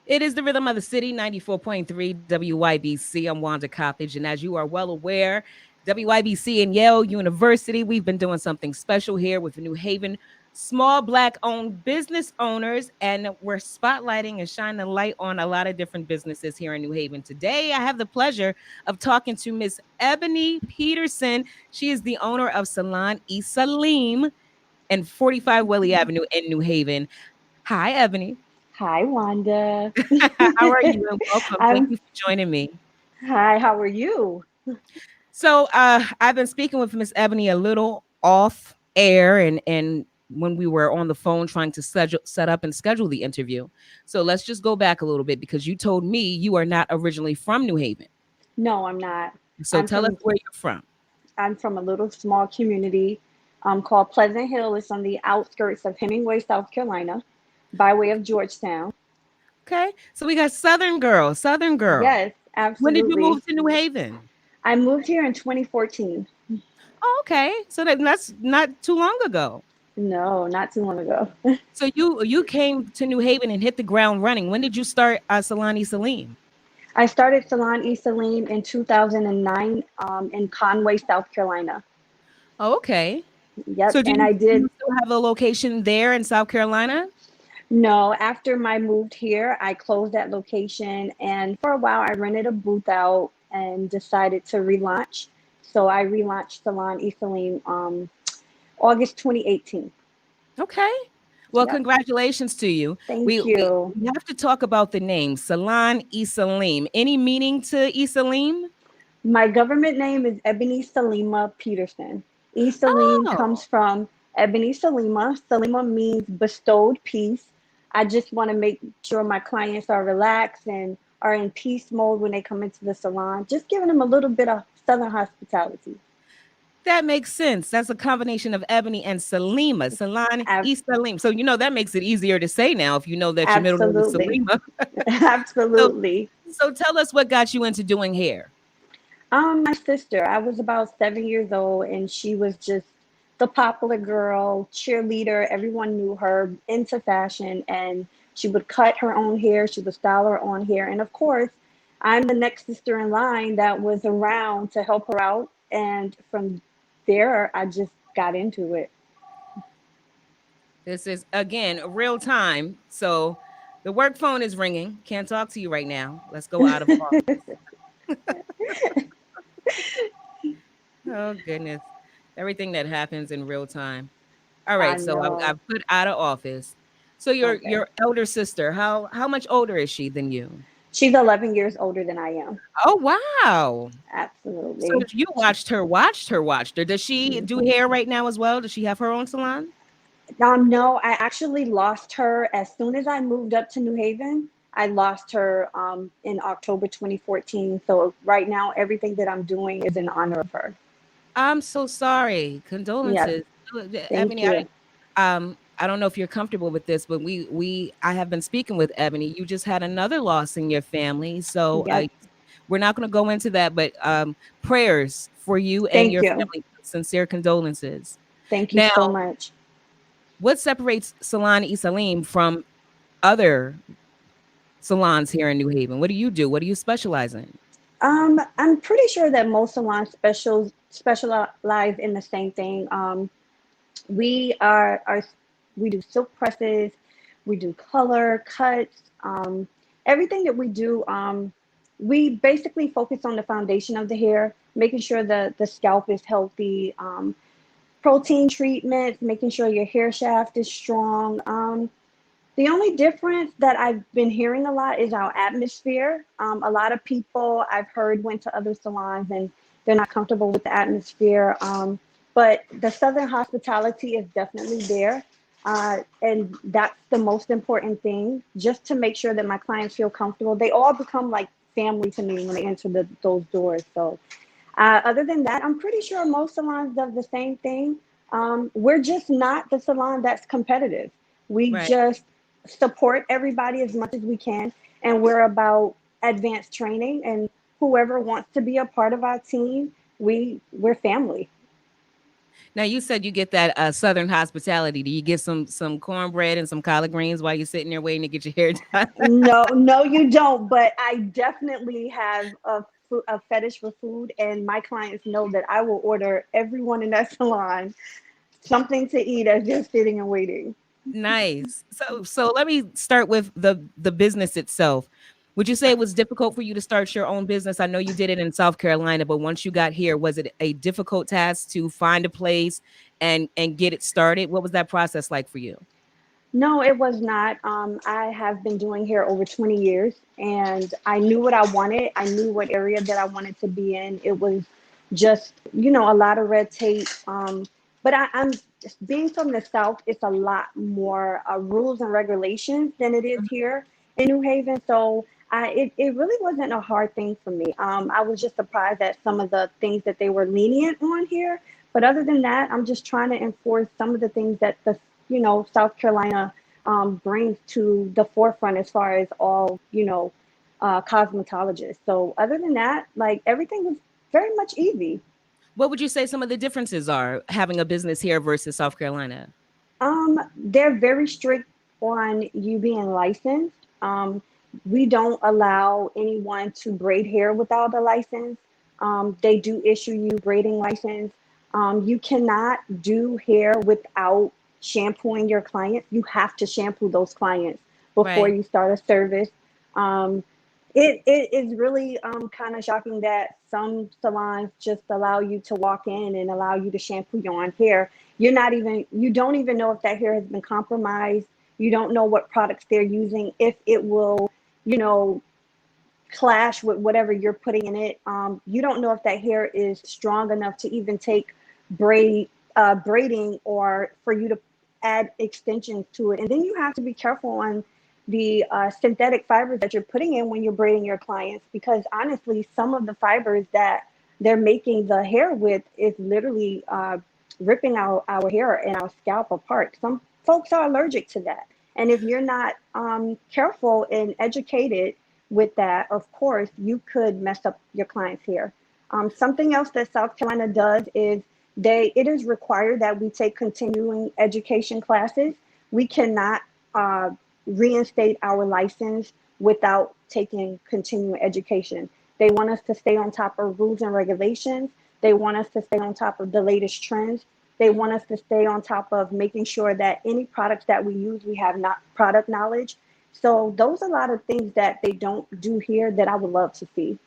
It is the rhythm of the city, 94.3 WYBC. I'm Wanda Coppage. And as you are well aware, WYBC and Yale University, we've been doing something special here with New Haven small Black owned business owners. And we're spotlighting and shining a light on a lot of different businesses here in New Haven. Today, I have the pleasure of talking to Miss Ebony Peterson. She is the owner of Salon E'Selim and 45 Whalley Avenue in New Haven. Hi, Ebony. Hi, Wanda. How are you? And welcome. Thank I'm you for joining me. Hi, how are you? So, I've been speaking with Miss Ebony a little off air, and when we were on the phone trying to set up and schedule the interview. So let's just go back a little bit because you told me you are not originally from New Haven. No, I'm not. So I'm tell us from where you're from. I'm from a little small community called Pleasant Hill. It's on the outskirts of Hemingway, South Carolina, by way of Georgetown. Okay. So we got Southern girl, Southern girl. Yes, When did you absolutely. move to New Haven? I moved here in 2014. Oh, okay. So that's not too long ago. No, not too long ago. So you came to New Haven and hit the ground running. When did you start Salani Salim? I started Salon E'Selim in 2009 in Conway, South Carolina. Oh, okay. Yep, So and I do did. you still have a location there in South Carolina? No, after I moved here, I closed that location, and for a while I rented a booth out and decided to relaunch. So I relaunched Salon E'Selim August 2018. Okay. Well, Yep. congratulations to you. We Thank we you. we have to talk about the name Salon E'Selim. Any meaning to E'Selim? My government name is Ebony Salima Peterson. E'Selim Oh, comes from Ebony Salima. Salima means bestowed peace. I just want to make sure my clients are relaxed and are in peace mode when they come into the salon, just giving them a little bit of Southern hospitality. that makes sense. That's a combination of Ebony and Salima. Salon Ab- E'Selim. So that makes it easier to say now if you know that your middle name is Absolutely. Salima. So Absolutely. so tell us what got you into doing hair. My sister, I was about 7 years old, and she was just the popular girl, cheerleader. Everyone knew her, into fashion, and she would cut her own hair. She would style her own hair. And of course, I'm the next sister in line that was around to help her out. And from there, I just got into it. This is again real time. So the work phone is ringing. Can't talk to you right now. Let's go out of office. Oh goodness. Everything that happens in real time. All I right. So I know. put out of office. So Okay. your elder sister, how much older is she than you? She's 11 years older than I am. Oh wow. So Absolutely. if you watched her. Does she do hair right now as well? Does she have her own salon? No, I actually lost her as soon as I moved up to New Haven. I lost her in October 2014. So right now, everything that I'm doing is in honor of her. I'm so sorry. Yes, Condolences. thank Ebony, you. I don't know if you're comfortable with this, but I have been speaking with Ebony. You just had another loss in your family. So Yep, we're not going to go into that, but prayers for you and thank your you. family. Sincere condolences. Thank you Now, so much. what separates Salon E Salim from other salons here in New Haven? What do you do? What do you specialize in? I'm pretty sure that most salons specialize in the same thing. We are we do silk presses, we do color cuts, everything that we do. We basically focus on the foundation of the hair, making sure that the scalp is healthy, protein treatments, making sure your hair shaft is strong. The only difference that I've been hearing a lot is our atmosphere. A lot of people I've heard went to other salons and they're not comfortable with the atmosphere. But the Southern hospitality is definitely there. And that's the most important thing, just to make sure that my clients feel comfortable. They all become like family to me when they enter those doors. So, other than that, I'm pretty sure most salons do the same thing. We're just not the salon that's competitive. We Right. just support everybody as much as we can, and we're about advanced training. And whoever wants to be a part of our team, we're family. Now you said you get that Southern hospitality. Do you get some cornbread and some collard greens while you're sitting there waiting to get your hair done? No, no, you don't. But I definitely have a fetish for food, and my clients know that I will order everyone in that salon something to eat as they're sitting and waiting. Nice. So let me start with the business itself. Would you say it was difficult for you to start your own business? I know you did it in South Carolina, but once you got here, was it a difficult task to find a place and get it started? What was that process like for you? No, it was not. I have been doing hair over 20 years, and I knew what I wanted. I knew what area that I wanted to be in. It was just, a lot of red tape. But I'm just being from the South, it's a lot more rules and regulations than it is here in New Haven. So it really wasn't a hard thing for me. I was just surprised at some of the things that they were lenient on here. But other than that, I'm just trying to enforce some of the things that South Carolina brings to the forefront as far as all, cosmetologists. So other than that, like everything was very much easy. What would you say some of the differences are having a business here versus South Carolina? They're very strict on you being licensed. We don't allow anyone to braid hair without a license. They do issue you braiding license. You cannot do hair without shampooing your clients. You have to shampoo those clients before Right. you start a service. Um, it is really kind of shocking that some salons just allow you to walk in and allow you to shampoo your own hair. You don't even know if that hair has been compromised. You don't know what products they're using, if it will, you know, clash with whatever you're putting in it. You don't know if that hair is strong enough to even take braiding, or for you to add extensions to it. And then you have to be careful on the synthetic fibers that you're putting in when you're braiding your clients, because honestly, some of the fibers that they're making the hair with is literally ripping our hair and our scalp apart. Some folks are allergic to that. And if you're not careful and educated with that, of course, you could mess up your client's hair. Something else that South Carolina does is it is required that we take continuing education classes. We cannot uh, reinstate our license without taking continuing education. They want us to stay on top of rules and regulations. They want us to stay on top of the latest trends. They want us to stay on top of making sure that any products that we use, we have not product knowledge. So those are a lot of things that they don't do here that I would love to see.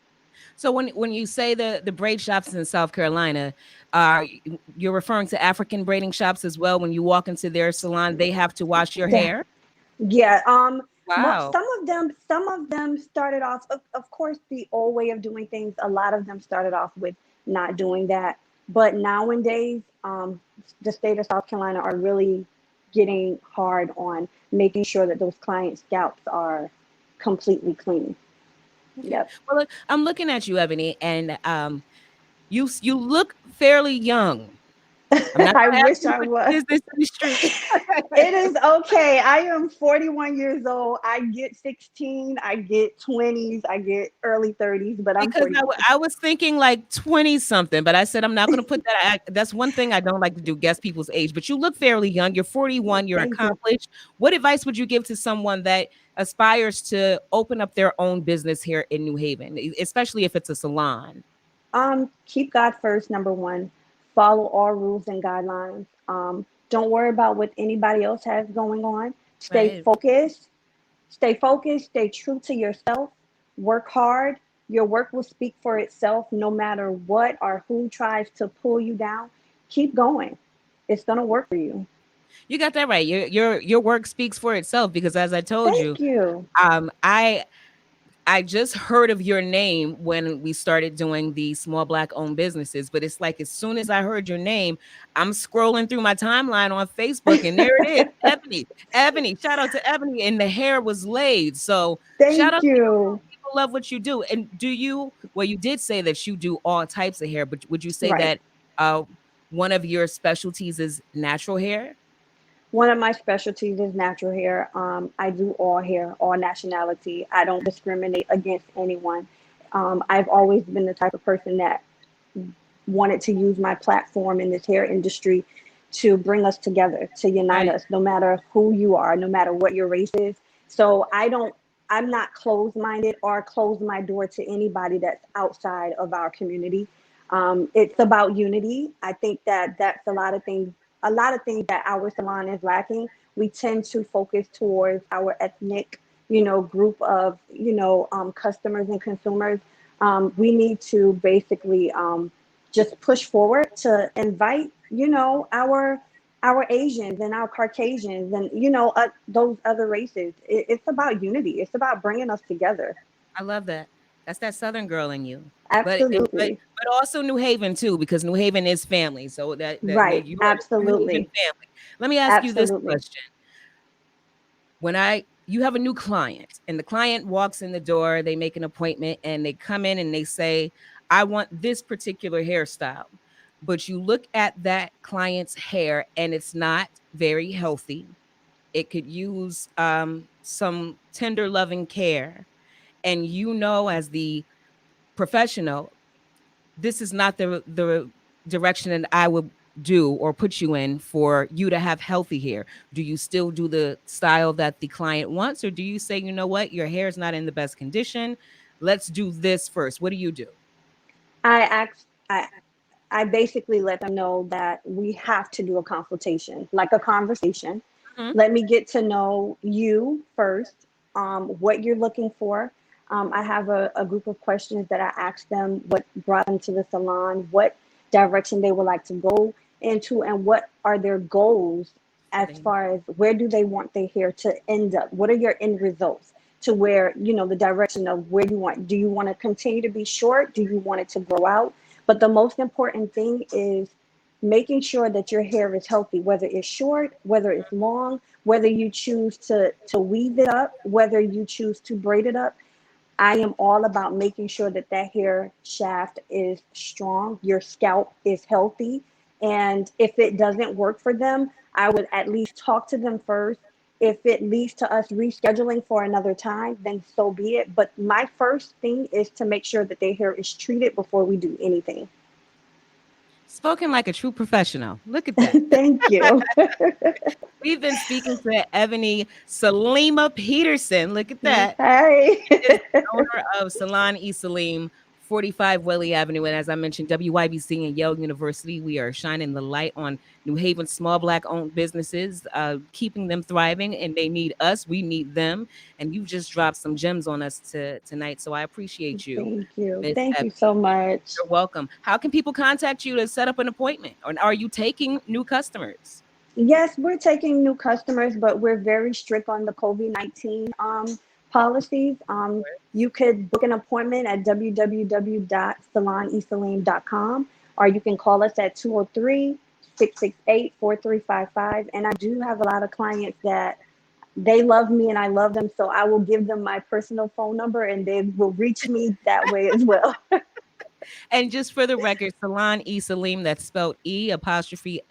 So when you say the braid shops in South Carolina, uh, you're referring to African braiding shops as well. When you walk into their salon, they have to wash your Yeah, hair. yeah. Wow. Some of them started off. Of course, the old way of doing things. A lot of them started off with not doing that, but nowadays, the state of South Carolina are really getting hard on making sure that those client scalps are completely clean. Okay. Yep. Well, look, I'm looking at you, Ebony, and you look fairly young. I'm not I going to ask wish you I what was. business industry. It is okay. I am 41 years old. I get 16, I get 20s, I get early 30s, but I'm Because 41. I was thinking like 20 something, but I said I'm not going to put that. That's one thing I don't like to do, guess people's age. But you look fairly young. You're 41. You're Thank you. accomplished. What advice would you give to someone that aspires to open up their own business here in New Haven, especially if it's a salon? Keep God first, number one. Follow all rules and guidelines. Don't worry about what anybody else has going on. Stay Right. focused. Stay focused. Stay true to yourself. Work hard. Your work will speak for itself no matter what or who tries to pull you down. Keep going. It's gonna work for you. You got that right. Your work speaks for itself because, as I told you, Thank you. um, I I just heard of your name when we started doing the small black owned businesses, but it's like as soon as I heard your name, I'm scrolling through my timeline on Facebook and there it is, Ebony. Ebony, shout out to Ebony, and the hair was laid. So shout Thank out to you. you. People love what you do. And do you? Well, you did say that you do all types of hair, but would you say Right. that uh, one of your specialties is natural hair? One of my specialties is natural hair. I do all hair, all nationality. I don't discriminate against anyone. I've always been the type of person that wanted to use my platform in this hair industry to bring us together, to unite Right. us, no matter who you are, no matter what your race is. So I'm not closed minded or close my door to anybody that's outside of our community. It's about unity. I think that that's a lot of things that our salon is lacking. We tend to focus towards our ethnic, group of, customers and consumers. We need to basically just push forward to invite, our Asians and our Caucasians and those other races. It's about unity. It's about bringing us together. I love that. That's that Southern girl in you. But Absolutely. but also New Haven too, because New Haven is family. So that Right. you are New Haven Absolutely. family. Let me ask you this Absolutely. question. When you have a new client and the client walks in the door, they make an appointment and they come in and they say, I want this particular hairstyle. But you look at that client's hair and it's not very healthy. It could use some tender loving care. And as the professional, this is not the direction that I would do or put you in for you to have healthy hair. Do you still do the style that the client wants, or do you say, you know what, your hair is not in the best condition? Let's do this first. What do you do? I ask I basically let them know that we have to do a consultation, like a conversation. Mhm. Let me get to know you first, what you're looking for. I have a group of questions that I ask them what brought them to the salon, what direction they would like to go into, and what are their goals as Fitting. far as where do they want their hair to end up? What are your end results? To where, the direction of where you want. Do you want to continue to be short? Do you want it to grow out? But the most important thing is making sure that your hair is healthy, whether it's short, whether it's long, whether you choose to weave it up, whether you choose to braid it up. I am all about making sure that that hair shaft is strong, your scalp is healthy. And if it doesn't work for them, I would at least talk to them first. If it leads to us rescheduling for another time, then so be it. But my first thing is to make sure that their hair is treated before we do anything. Spoken like a true professional. Look at that. Thank you. We've been speaking to Ebony Salima Peterson. Look at that. Hey. Is the owner of Salon E'Selim, 45 Whalley Avenue. And as I mentioned, WYBC and Yale University, we are shining the light on New Haven's small Black owned businesses, keeping them thriving. And they need us, we need them. And you just dropped some gems on us tonight. So I appreciate you, Thank you. Miss Thank you so Ebony. much. You're welcome. How can people contact you to set up an appointment? Or are you taking new customers? Yes, we're taking new customers, but we're very strict on the COVID-19 policies. You could book an appointment at www.salonesalim.com, or you can call us at 203-668-4355. And I do have a lot of clients that they love me and I love them, so I will give them my personal phone number and they will reach me that way as well. And just for the record, Salon E'Selim, that's spelled E''Selim,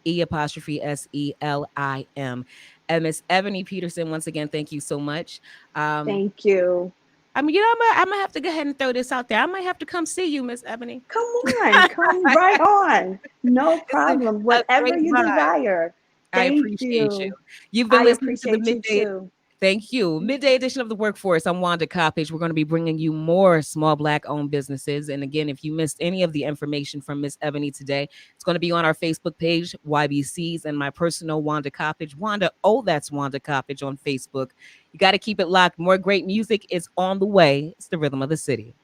E''Selim. And Miss Ebony Peterson, once again, thank you so much. Um, Thank you. I mean, I'm gonna have to go ahead and throw this out there. I might have to come see you, Miss Ebony. Come on, come right on. No It's problem. a Whatever great you vibe. desire. I Thank appreciate you. you. You've been I listening to the appreciate you midday. too. Thank you. Midday edition of the Workforce. I'm Wanda Coppage. We're going to be bringing you more small Black owned businesses. And again, if you missed any of the information from Miss Ebony today, it's going to be on our Facebook page, YBC's, and my personal Wanda Coppage. Wanda, oh, that's Wanda Coppage on Facebook. You got to keep it locked. More great music is on the way. It's the rhythm of the city.